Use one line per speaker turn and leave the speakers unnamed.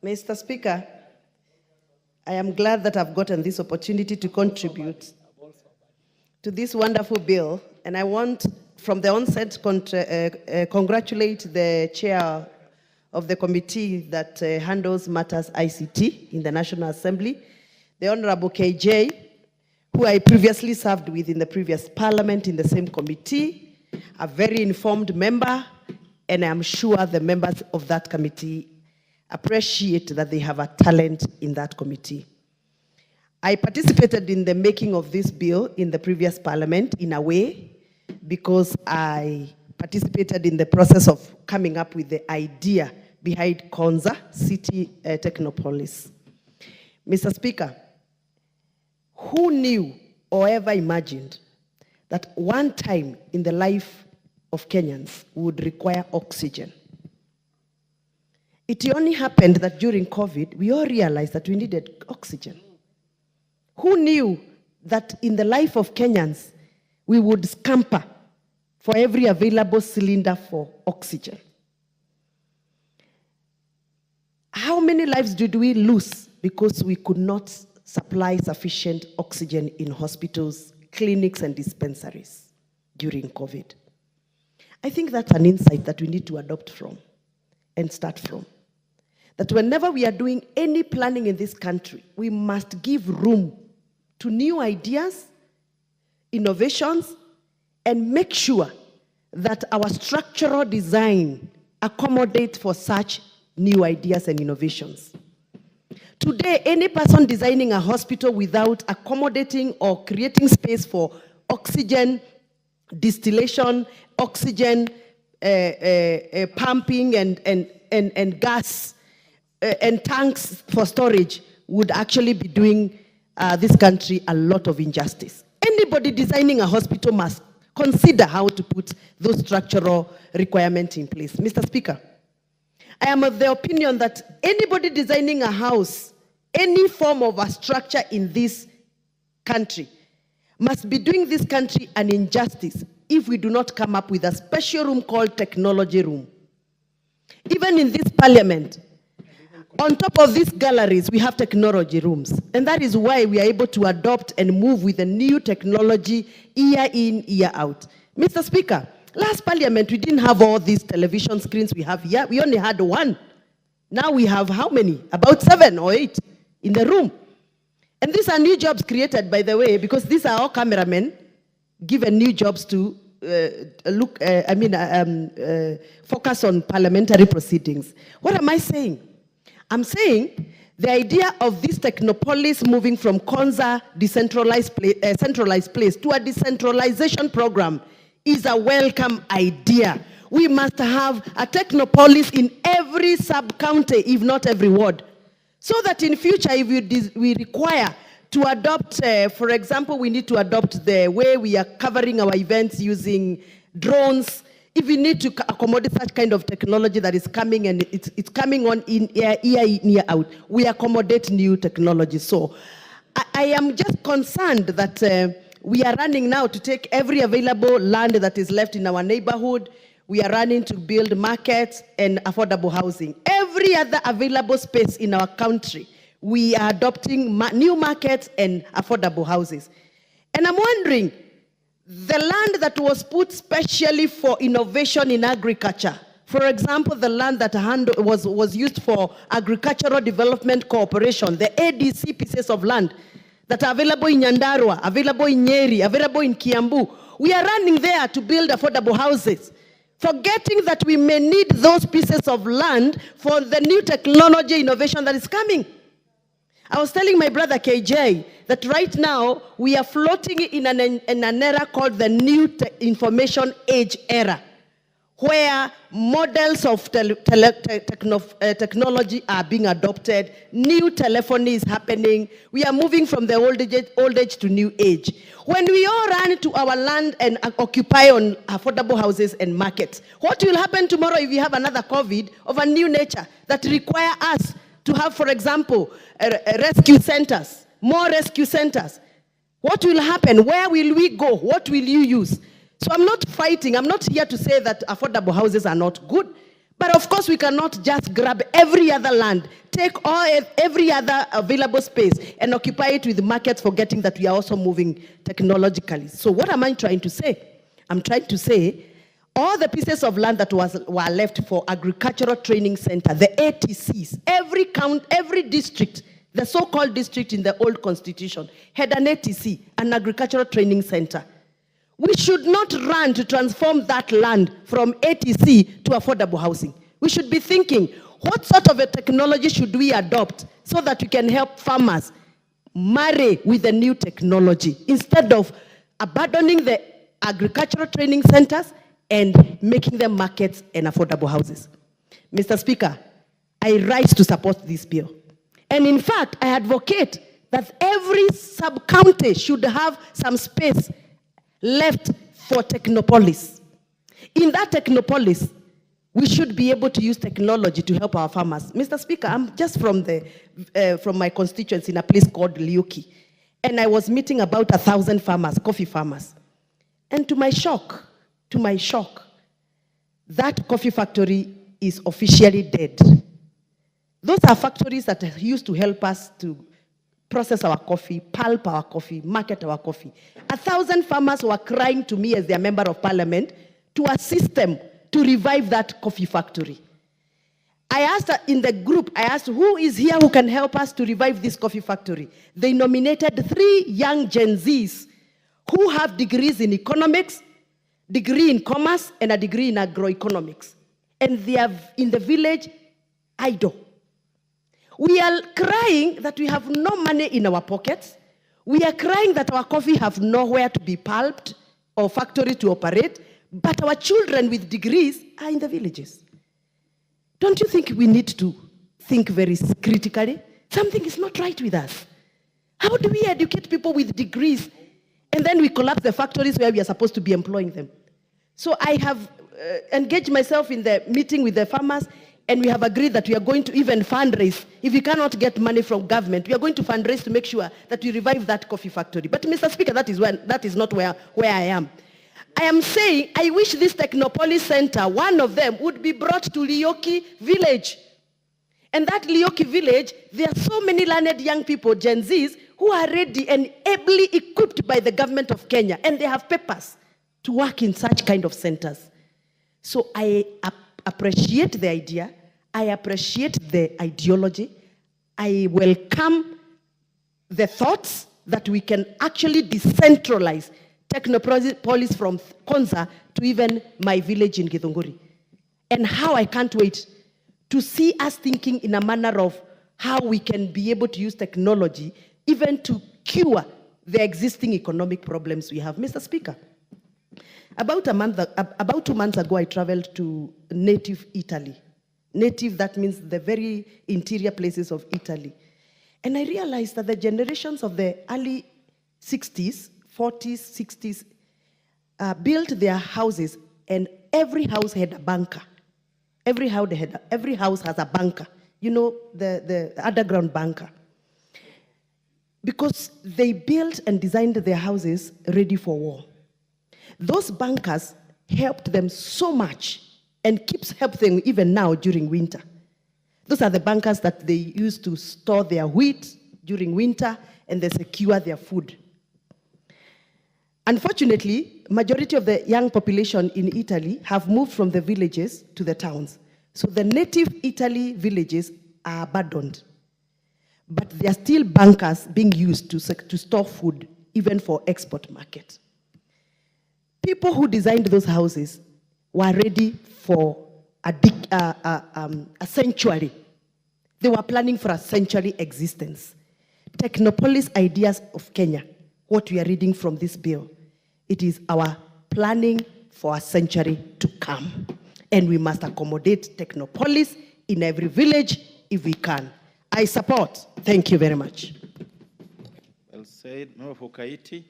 Mr. Speaker, I am glad that I've gotten this opportunity to contribute to this wonderful bill, and I want, from the onset, congratulate the chair of the committee that handles matters ICT in the National Assembly, the Honorable KJ, who I previously served with in the previous parliament in the same committee, a very informed member, and I'm sure the members of that committee appreciate that they have a talent in that committee. I participated in the making of this bill in the previous parliament in a way because I participated in the process of coming up with the idea behind Konza City Technopolis. Mr. Speaker, who knew or ever imagined that one time in the life of Kenyans would require oxygen? It only happened that during COVID, we all realized that we needed oxygen. Who knew that in the life of Kenyans, we would scamper for every available cylinder for oxygen? How many lives did we lose because we could not supply sufficient oxygen in hospitals, clinics, and dispensaries during COVID? I think that's an insight that we need to adopt from and start from. That whenever we are doing any planning in this country, we must give room to new ideas, innovations, and make sure that our structural design accommodates for such new ideas and innovations. Today, any person designing a hospital without accommodating or creating space for oxygen distillation, oxygen pumping, and gas and tanks for storage would actually be doing this country a lot of injustice. Anybody designing a hospital must consider how to put those structural requirements in place. Mr. Speaker, I am of the opinion that anybody designing a house, any form of a structure in this country, must be doing this country an injustice if we do not come up with a special room called technology room. Even in this parliament, on top of these galleries, we have technology rooms. And that is why we are able to adopt and move with a new technology year in, year out. Mr. Speaker, last parliament, we didn't have all these television screens we have here. We only had one. Now we have how many? About 7 or 8 in the room. And these are new jobs created, by the way, because these are all cameramen given new jobs to focus on parliamentary proceedings. What am I saying? I'm saying the idea of this technopolis moving from Konza centralized place to a decentralization program is a welcome idea. We must have a technopolis in every sub-county, if not every ward, so that in future, if we require to adopt, for example, we need to adopt the way we are covering our events using drones. If we need to accommodate such kind of technology that is coming and it's coming on in year out, we accommodate new technology. So I am just concerned that we are running now to take every available land that is left in our neighborhood. We are running to build markets and affordable housing. Every other available space in our country, we are adopting new markets and affordable houses. And I'm wondering, the land that was put specially for innovation in agriculture, for example, the land that was used for agricultural development cooperation, the ADC pieces of land that are available in Nyandarua, available in Nyeri, available in Kiambu, we are running there to build affordable houses, forgetting that we may need those pieces of land for the new technology innovation that is coming. I was telling my brother KJ that right now we are floating in an era called the new information age era, where models of technology are being adopted, new telephony is happening, we are moving from the old age to new age. When we all run to our land and occupy on affordable houses and markets, what will happen tomorrow if we have another COVID of a new nature that require us to have, for example, rescue centers, more rescue centers? What will happen? Where will we go? What will you use? So I'm not fighting. I'm not here to say that affordable houses are not good. But of course, we cannot just grab every other land, take every other available space and occupy it with markets, forgetting that we are also moving technologically. So what am I trying to say? I'm trying to say all the pieces of land that were left for agricultural training center, the ATCs, every district, the so-called district in the old constitution, had an ATC, an agricultural training center. We should not run to transform that land from ATC to affordable housing. We should be thinking, what sort of a technology should we adopt so that we can help farmers marry with the new technology instead of abandoning the agricultural training centers and making them markets and affordable houses. Mr. Speaker, I rise to support this bill. And in fact, I advocate that every sub-county should have some space left for technopolis. In that technopolis, we should be able to use technology to help our farmers. Mr. Speaker, I'm just from my constituency in a place called Liuki, and I was meeting about 1,000 farmers, coffee farmers. And to my shock, that coffee factory is officially dead. Those are factories that used to help us to process our coffee, pulp our coffee, market our coffee. 1,000 farmers were crying to me as their member of parliament to assist them to revive that coffee factory. I asked in the group, who is here who can help us to revive this coffee factory? They nominated 3 young Gen Zs who have degrees in economics, degree in commerce, and a degree in agroeconomics. And they are in the village idle. We are crying that we have no money in our pockets. We are crying that our coffee have nowhere to be pulped or factory to operate, but our children with degrees are in the villages. Don't you think we need to think very critically? Something is not right with us. How do we educate people with degrees and then we collapse the factories where we are supposed to be employing them? So I have engaged myself in the meeting with the farmers, and we have agreed that we are going to even fundraise. If we cannot get money from government, we are going to fundraise to make sure that we revive that coffee factory. But Mr. Speaker, that is not where I am. I am saying I wish this Technopolis Center, one of them, would be brought to Liuki village. And that Liuki village, there are so many learned young people, Gen Zs, who are ready and ably equipped by the government of Kenya, and they have papers to work in such kind of centers. So I appreciate the idea. I appreciate the ideology. I welcome the thoughts that we can actually decentralize Technopolis from Konza to even my village in Githunguri. And how I can't wait to see us thinking in a manner of how we can be able to use technology even to cure the existing economic problems we have. Mr. Speaker, about 2 months ago, I traveled to native Italy. Native, that means the very interior places of Italy. And I realized that the generations of the early 60s, 40s, 60s, built their houses, and every house had a bunker. Every house has a bunker. You know, the underground bunker. Because they built and designed their houses ready for war. Those bunkers helped them so much and keeps helping them even now during winter. Those are the bunkers that they use to store their wheat during winter, and they secure their food. Unfortunately, majority of the young population in Italy have moved from the villages to the towns. So the native Italy villages are abandoned. But there are still bunkers being used to store food, even for export market. People who designed those houses were ready for a sanctuary. They were planning for a sanctuary existence. Technopolis Ideas of Kenya, what we are reading from this bill, it is our planning for a century to come. And we must accommodate Technopolis in every village if we can. I support. Thank you very much.
Well said. Member for Kaiti.